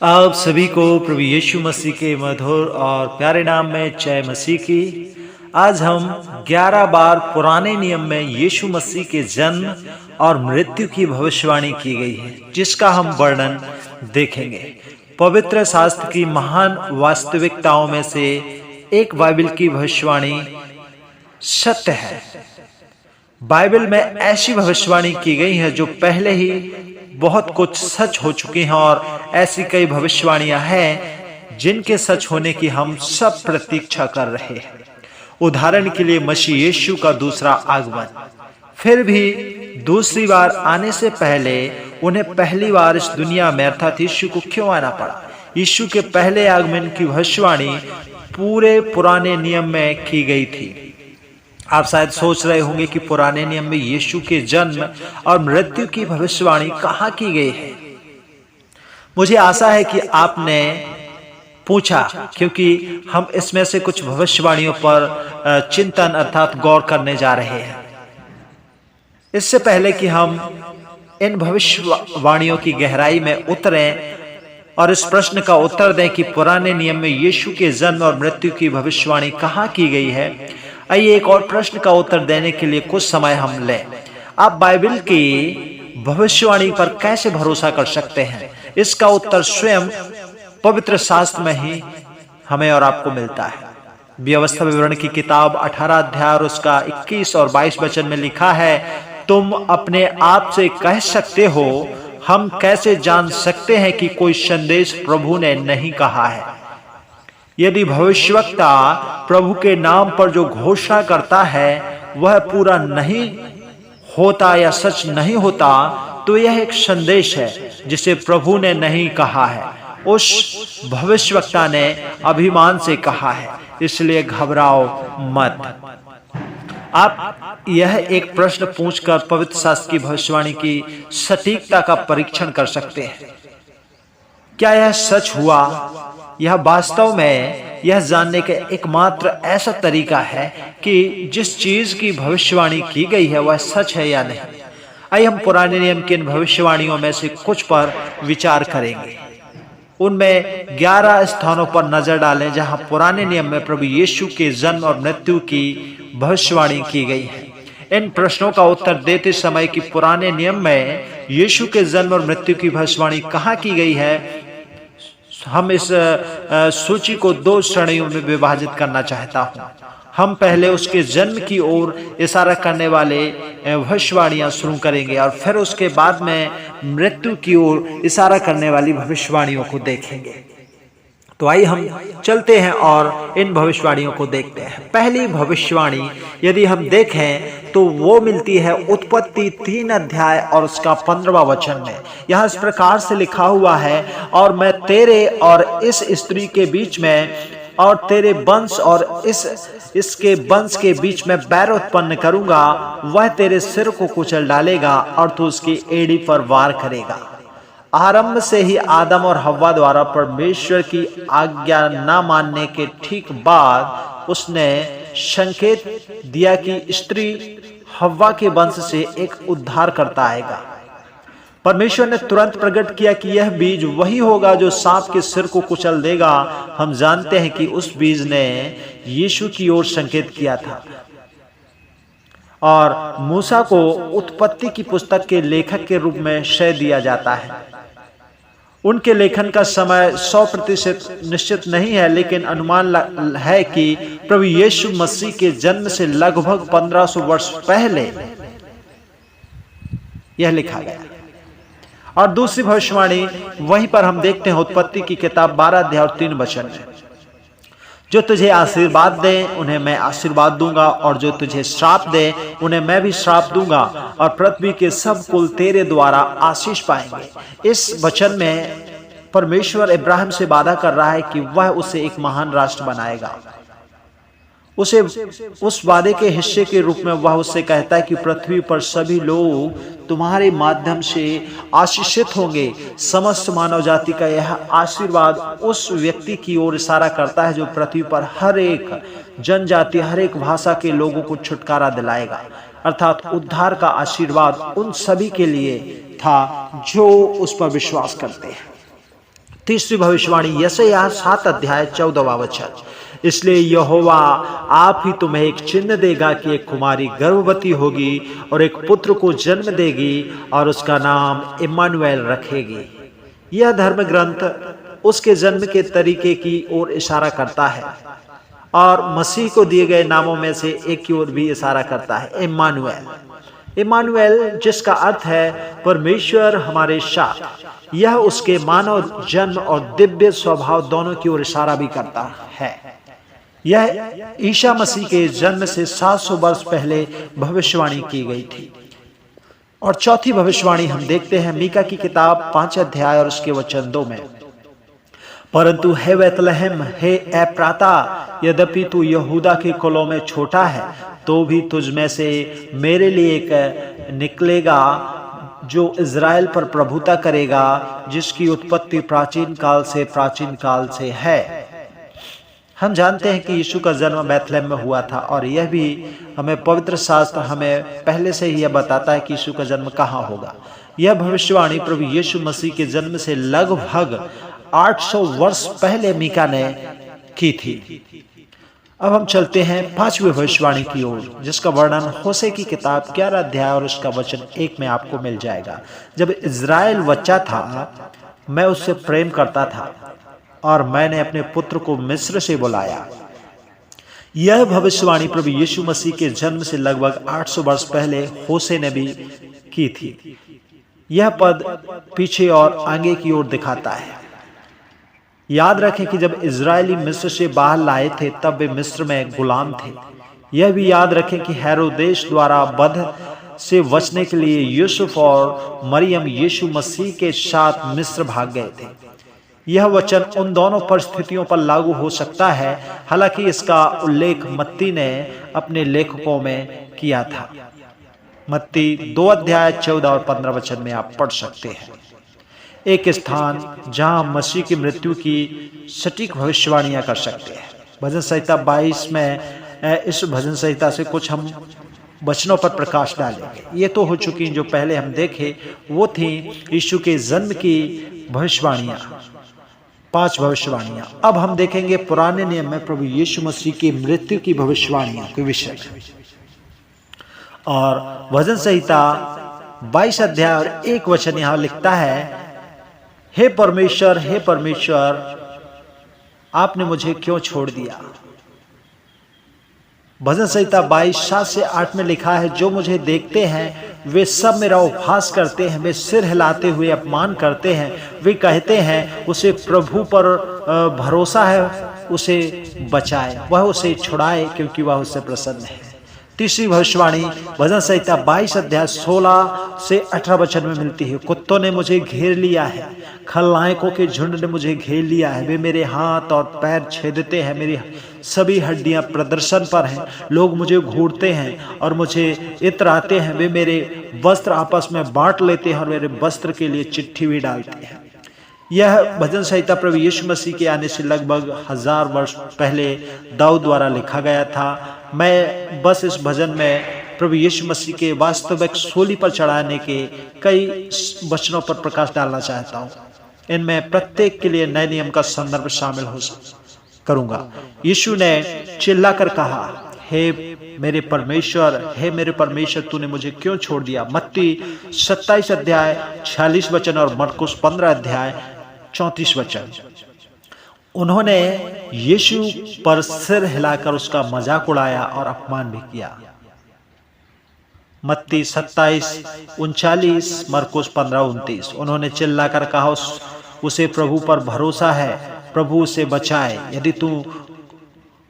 आप सभी को प्रभु यीशु मसीह के मधुर और प्यारे नाम में जय मसीह की। आज हम 11 बार पुराने नियम में यीशु मसीह के जन्म और मृत्यु की भविष्यवाणी की गई है, जिसका हम वर्णन देखेंगे। पवित्र शास्त्र की महान वास्तविकताओं में से एक बाइबल की भविष्यवाणी सत्य है। बाइबल में ऐसी भविष्यवाणी की गई है जो पहले ही बहुत कुछ सच हो चुकी हैं, और ऐसी कई भविष्यवाणियां हैं जिनके सच होने की हम सब प्रतीक्षा कर रहे हैं। उदाहरण के लिए मसीह यीशु का दूसरा आगमन। फिर भी दूसरी बार आने से पहले उन्हें पहली बार इस दुनिया में अर्थात यीशु को क्यों आना पड़ा? यीशु के पहले आगमन की भविष्यवाणी पूरे पुराने नियम में की गई थी। आप शायद सोच रहे होंगे कि पुराने नियम में यीशु के जन्म और मृत्यु की भविष्यवाणी कहाँ की गई है। मुझे आशा है कि आपने पूछा, क्योंकि हम इसमें से कुछ भविष्यवाणियों पर चिंतन अर्थात गौर करने जा रहे हैं। इससे पहले कि हम इन भविष्यवाणियों की गहराई में उतरें और इस प्रश्न का उत्तर दें कि पुराने नियम में यीशु के जन्म और मृत्यु की भविष्यवाणी कहाँ की गई है, आइए एक और प्रश्न का उत्तर देने के लिए कुछ समय हम लें। आप बाइबल की भविष्यवाणी पर कैसे भरोसा कर सकते हैं? इसका उत्तर स्वयं पवित्र शास्त्र में ही हमें और आपको मिलता है। व्यवस्था विवरण की किताब 18 अध्याय और उसका 21 और 22 वचन में लिखा है, तुम अपने आप से कह सकते हो, हम कैसे जान सकते हैं कि कोई संदेश प्रभु ने नहीं कहा है? यदि भविष्यवक्ता प्रभु के नाम पर जो घोषणा करता है वह पूरा नहीं होता या सच नहीं होता, तो यह एक संदेश है जिसे प्रभु ने नहीं कहा है। उस भविष्यवक्ता ने अभिमान से कहा है, इसलिए घबराओ मत। आप यह एक प्रश्न पूछकर पवित्र शास्त्र की भविष्यवाणी की सटीकता का परीक्षण कर सकते हैं। क्या यह सच हुआ? यह वास्तव में यह जानने का एकमात्र ऐसा तरीका है कि जिस चीज की भविष्यवाणी की गई है वह सच है या नहीं। आइए हम पुराने नियम की इन भविष्यवाणियों में से कुछ पर विचार करेंगे। उनमें 11 स्थानों पर नजर डालें जहां पुराने नियम में प्रभु यीशु के जन्म और मृत्यु की भविष्यवाणी की गई है। इन प्रश्नों का उत्तर देते समय कि पुराने नियम में यीशु के जन्म और मृत्यु की भविष्यवाणी कहाँ की गई है, हम इस सूची को 2 श्रेणियों में विभाजित करना चाहता हूं। हम पहले उसके जन्म की ओर इशारा करने वाले भविष्यवाणियां शुरू करेंगे और फिर उसके बाद में मृत्यु की ओर इशारा करने वाली भविष्यवाणियों को देखेंगे। तो आइए हम चलते हैं और इन भविष्यवाणियों को देखते हैं। पहली भविष्यवाणी यदि हम देखें तो वो मिलती है उत्पत्ति 3 अध्याय और उसका 15वां वचन में। यहाँ इस प्रकार से लिखा हुआ है, और मैं तेरे और इस स्त्री के बीच में और तेरे वंश और इसके वंश के बीच में बैर उत्पन्न करूंगा, वह तेरे सिर को कुचल डालेगा और तू उसकी एड़ी पर वार करेगा। आरंभ से ही आदम और हव्वा द्वारा परमेश्वर की आज्ञा न मानने के ठीक बाद उसने संकेत दिया कि स्त्री हव्वा के वंश से एक उद्धारकर्ता आएगा। परमेश्वर ने तुरंत प्रकट किया कि यह बीज वही होगा जो सांप के सिर को कुचल देगा। हम जानते हैं कि उस बीज ने यीशु की ओर संकेत किया था, और मूसा को उत्पत्ति की पुस्तक के लेखक के रूप में श्रेय दिया जाता है। उनके लेखन का समय 100% निश्चित नहीं है, लेकिन अनुमान है कि प्रभु यीशु मसीह के जन्म से लगभग 1500 वर्ष पहले यह लिखा गया। और दूसरी भविष्यवाणी वहीं पर हम देखते हैं उत्पत्ति की किताब 12 अध्याय और 3 वचन में, जो तुझे आशीर्वाद दे उन्हें मैं आशीर्वाद दूंगा, और जो तुझे श्राप दे उन्हें मैं भी श्राप दूंगा, और पृथ्वी के सब कुल तेरे द्वारा आशीष पाएंगे। इस वचन में परमेश्वर इब्राहिम से वादा कर रहा है कि वह उसे एक महान राष्ट्र बनाएगा। उसे उस वादे के हिस्से के रूप में वह उससे कहता है कि पृथ्वी पर सभी लोग तुम्हारे माध्यम से आशीषित होंगे। समस्त मानव जाति का यह आशीर्वाद उस व्यक्ति की ओर इशारा करता है जो पृथ्वी पर हर एक जनजाति, हर एक भाषा के लोगों को छुटकारा दिलाएगा। अर्थात उद्धार का आशीर्वाद उन सभी के लिए था जो उस पर विश्वास करते हैं। तीसरी भविष्यवाणी यशायाह 7 अध्याय 14वां वचन, इसलिए यहोवा आप ही तुम्हें एक चिन्ह देगा कि एक कुमारी गर्भवती होगी और एक पुत्र को जन्म देगी और उसका नाम इम्मानुएल रखेगी। यह धर्म ग्रंथ उसके जन्म के तरीके की ओर इशारा करता है और मसीह को दिए गए नामों में से एक की ओर भी इशारा करता है, इम्मानुएल। इम्मानुएल जिसका अर्थ है परमेश्वर हमारे साथ। यह उसके मानव जन्म और दिव्य स्वभाव दोनों की ओर इशारा भी करता है। यह ईसा मसीह के जन्म से 700 वर्ष पहले भविष्यवाणी की गई थी। और चौथी भविष्यवाणी हम देखते हैं मीका की किताब 5 अध्याय और उसके वचन 2 में, परंतु हे बैतलहम, हे एप्राता, यद्यपि तू यहूदा के कुलों में छोटा है, तो भी तुझ में से मेरे लिए एक निकलेगा जो इज़राइल पर प्रभुता करेगा, जिसकी उत्पत्ति प्राचीन काल से है। हम जानते हैं कि यीशु का जन्म बैतलहम में हुआ था और यह भी हमें पवित्र शास्त्र हमें पहले से ही यह बताता है कि यीशु का जन्म कहाँ होगा। यह भविष्यवाणी प्रभु यीशु मसीह के जन्म से लगभग 800 वर्ष पहले मीका ने की थी। अब हम चलते हैं 5वीं भविष्यवाणी की ओर, जिसका वर्णन होशे की किताब 11 अध्याय और उसका वचन 1 में आपको मिल जाएगा। जब इज़राइल बच्चा था, मैं उससे प्रेम करता था और मैंने अपने पुत्र को मिस्र से बुलाया। यह भविष्यवाणी प्रभु यीशु मसीह के जन्म से लगभग 800 वर्ष पहले होशे ने भी की थी। यह पद पीछे और आगे की ओर दिखाता है। याद रखें कि जब इजरायली मिस्र से बाहर लाए थे तब वे मिस्र में गुलाम थे। यह भी याद रखें कि हेरोदेस द्वारा वध से बचने के लिए यूसुफ और मरियम यीशु मसीह के साथ मिस्र भाग गए थे। यह वचन उन दोनों परिस्थितियों पर लागू हो सकता है, हालांकि इसका उल्लेख मत्ती ने अपने लेखकों में किया था। मत्ती 2 अध्याय 14 और 15 वचन में आप पढ़ सकते हैं। एक स्थान जहां मसीह की मृत्यु की सटीक भविष्यवाणियां कर सकते हैं। भजन संहिता 22 में इस भजन संहिता से कुछ हम वचनों पर प्रकाश डालेंगे। ये तो हो चुकी जो पहले हम देखे वो थी यीशु के जन्म की भविष्यवाणियां, 5 भविष्यवाणियां। अब हम देखेंगे पुराने नियम में प्रभु यीशु मसीह की मृत्यु की भविष्यवाणियों के विषय में। और भजन संहिता 22 अध्याय और 1 वचन यहां लिखता है, हे परमेश्वर, आपने मुझे क्यों छोड़ दिया। भजन संहिता 22 7 से 8 में लिखा है, जो मुझे देखते हैं वे सब मेरा उपहास करते हैं, वे सिर हिलाते हुए अपमान करते हैं। वे कहते हैं उसे प्रभु पर भरोसा है, उसे बचाए, वह उसे छुड़ाए क्योंकि वह उससे प्रसन्न है। तीसरी भविष्यवाणी भजन संहिता 22 अध्याय 16 से 18 वचन में मिलती है, कुत्तों ने मुझे घेर लिया है, खलनायकों के झुंड ने मुझे घेर लिया है। वे मेरे हाथ और पैर छेदते हैं, मेरी सभी हड्डियां प्रदर्शन पर हैं। लोग मुझे घूरते हैं और मुझे इतराते हैं। वे मेरे वस्त्र आपस में बांट लेते हैं और मेरे वस्त्र के लिए चिट्ठी भी डालते हैं। यह भजन संहिता प्रभु यीशु मसीह के आने से लगभग 1000 वर्ष पहले दाऊद द्वारा लिखा गया था। मैं बस इस भजन में प्रभु यीशु मसीह के वास्तविक सूली पर चढ़ाने के कई वचनों पर प्रकाश डालना चाहता हूँ। इनमें प्रत्येक के लिए नए नियम का संदर्भ शामिल करूंगा। यीशु ने चिल्लाकर कहा, हे मेरे परमेश्वर, तूने मुझे क्यों छोड़ दिया। मत्ती 27 अध्याय 46 वचन और मरकुस 15 अध्याय 34 वचन। उन्होंने यीशु पर सिर हिलाकर उसका मजाक उड़ाया और अपमान भी किया। मत्ती 27:39, मरकुस 15:29। उन्होंने चिल्लाकर कहा, उसे प्रभु पर भरोसा है, प्रभु उसे बचाए। यदि तू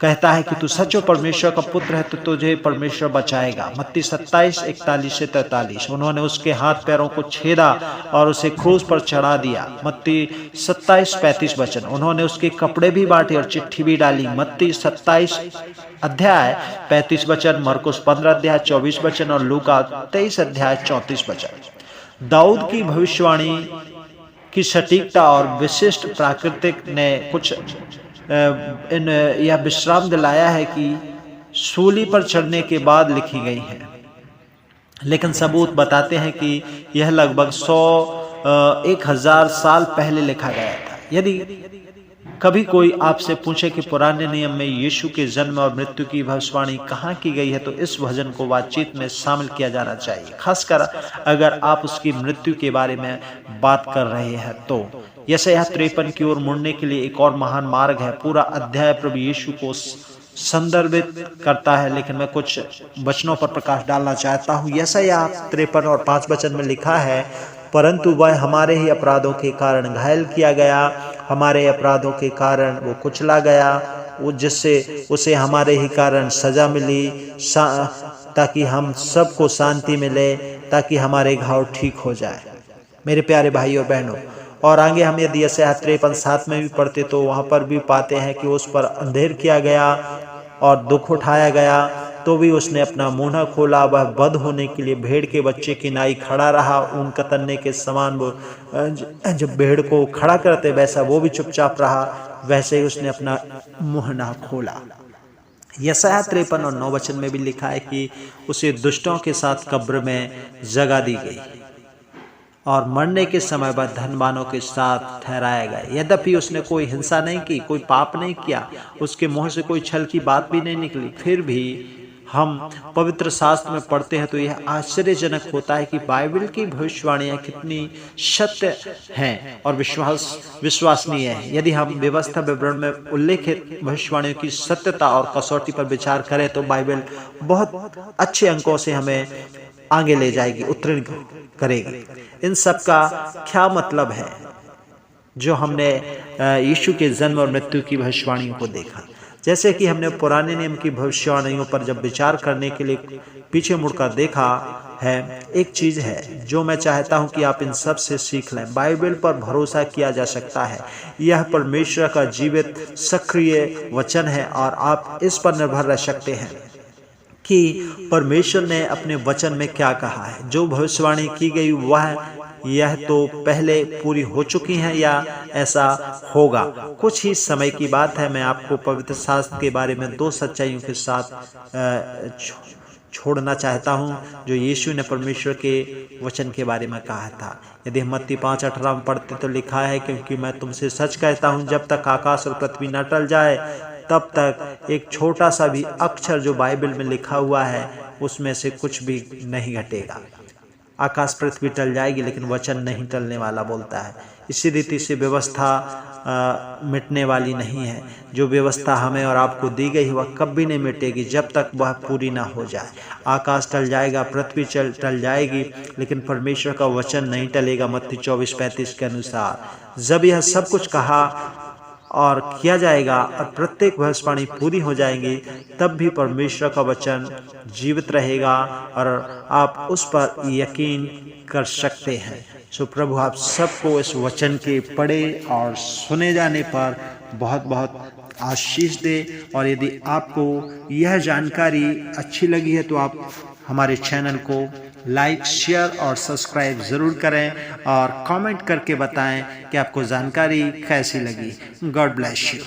कहता है कि तू सचो परमेश्वर का पुत्र है तो तुझे परमेश्वर बचाएगा। मत्ती 27:41 से 43। उन्होंने उसके हाथ पैरों को छेदा और उसे क्रूस पर चढ़ा दिया। मत्ती 27:35 वचन। उन्होंने उसके कपड़े भी बांटे और चिट्ठी भी डाली। मत्ती 27 अध्याय 35 वचन, मरकुस 15 अध्याय 24 वचन और लूका 23 अध्याय 34 वचन। दाऊद की भविष्यवाणी की सटीकता और विशिष्ट प्राकृतिक ने कुछ यह विश्राम दिलाया है कि सूली पर चढ़ने के बाद लिखी गई है, लेकिन सबूत बताते हैं कि यह लगभग 1000 साल पहले लिखा गया था। यदि कभी कोई आपसे पूछे कि पुराने नियम में यीशु के जन्म और मृत्यु की भविष्यवाणी कहाँ की गई है, तो इस भजन को बातचीत में शामिल किया जाना चाहिए, खासकर अगर आप उसकी मृत्यु के बारे में बात कर रहे हैं। तो यशायाह 53 की ओर मुड़ने के लिए एक और महान मार्ग है। पूरा अध्याय प्रभु यीशु को संदर्भित करता है, लेकिन मैं कुछ वचनों पर प्रकाश डालना चाहता हूँ। यशायाह 53 और 5 वचन में लिखा है, परंतु वह हमारे ही अपराधों के कारण घायल किया गया, हमारे अपराधों के कारण वो कुचला गया, वो जिससे उसे हमारे ही कारण सजा मिली, ताकि हम सबको शांति मिले, ताकि हमारे घाव ठीक हो जाए। मेरे प्यारे भाई और बहनों, और आगे हम यदि यशायाह 53:7 में भी पढ़ते तो वहाँ पर भी पाते हैं कि उस पर अंधेर किया गया और दुख उठाया गया, तो भी उसने अपना मुंह न खोला। वह बद होने के लिए भेड़ के बच्चे की नाई खड़ा रहा, ऊन कतरने के समान। वो जब भेड़ को खड़ा करते वैसा वो भी चुपचाप रहा, वैसे ही उसने अपना मुंह ना खोला। यशायाह 53 और 9 वचन में भी लिखा है कि उसे दुष्टों के साथ कब्र में जगह दी गई और मरने के समय वह धनवानों के साथ ठहराया गया। यद्यपि उसने कोई हिंसा नहीं की, कोई पाप नहीं किया, उसके मुंह से कोई छल की बात भी नहीं निकली, फिर भी हम पवित्र शास्त्र में पढ़ते हैं तो यह आश्चर्यजनक होता है कि बाइबल की भविष्यवाणियां कितनी सत्य हैं और विश्वसनीय है। यदि हम व्यवस्था विवरण में उल्लेखित भविष्यवाणियों की सत्यता और कसौटी पर विचार करें तो बाइबल बहुत अच्छे अंकों से हमें आगे ले जाएगी, उत्तीर्ण करेगी। इन सब का क्या मतलब है जो हमने यीशु के जन्म और मृत्यु की भविष्यवाणियों को देखा? जैसे कि हमने पुराने नियम की भविष्यवाणियों पर जब विचार करने के लिए पीछे मुड़कर देखा है, एक चीज है जो मैं चाहता हूं कि आप इन सब से सीख लें। बाइबल पर भरोसा किया जा सकता है। यह परमेश्वर का जीवित सक्रिय वचन है और आप इस पर निर्भर रह सकते हैं कि परमेश्वर ने अपने वचन में क्या कहा है। जो भविष्यवाणी की गई वह यह तो पहले पूरी हो चुकी है या ऐसा होगा। कुछ ही समय की बात है, मैं आपको पवित्र शास्त्र के बारे में 2 सच्चाइयों के साथ छोड़ना चाहता हूं जो यीशु ने परमेश्वर के वचन के बारे में कहा था। यदि हम मत्ती 5:18 में पढ़ते तो लिखा है, क्योंकि मैं तुमसे सच कहता हूं, जब तक आकाश और पृथ्वी न टल जाए तब तक एक छोटा सा भी अक्षर जो बाइबल में लिखा हुआ है उसमें से कुछ भी नहीं घटेगा। आकाश पृथ्वी टल जाएगी लेकिन वचन नहीं टलने वाला बोलता है। इसी रीति से व्यवस्था मिटने वाली नहीं है। जो व्यवस्था हमें और आपको दी गई है वह कभी नहीं मिटेगी जब तक वह पूरी ना हो जाए। आकाश टल जाएगा, पृथ्वी टल जाएगी, लेकिन परमेश्वर का वचन नहीं टलेगा। मत्ती 24:35 के अनुसार जब यह सब कुछ कहा और किया जाएगा और प्रत्येक भविष्यवाणी पूरी हो जाएंगी, तब भी परमेश्वर का वचन जीवित रहेगा और आप उस पर यकीन कर सकते हैं। सो प्रभु आप सबको इस वचन के पढ़े और सुने जाने पर बहुत बहुत आशीष दे। और यदि आपको यह जानकारी अच्छी लगी है तो आप हमारे चैनल को लाइक, शेयर और सब्सक्राइब ज़रूर करें और कमेंट करके बताएं कि आपको जानकारी कैसी लगी। God bless you.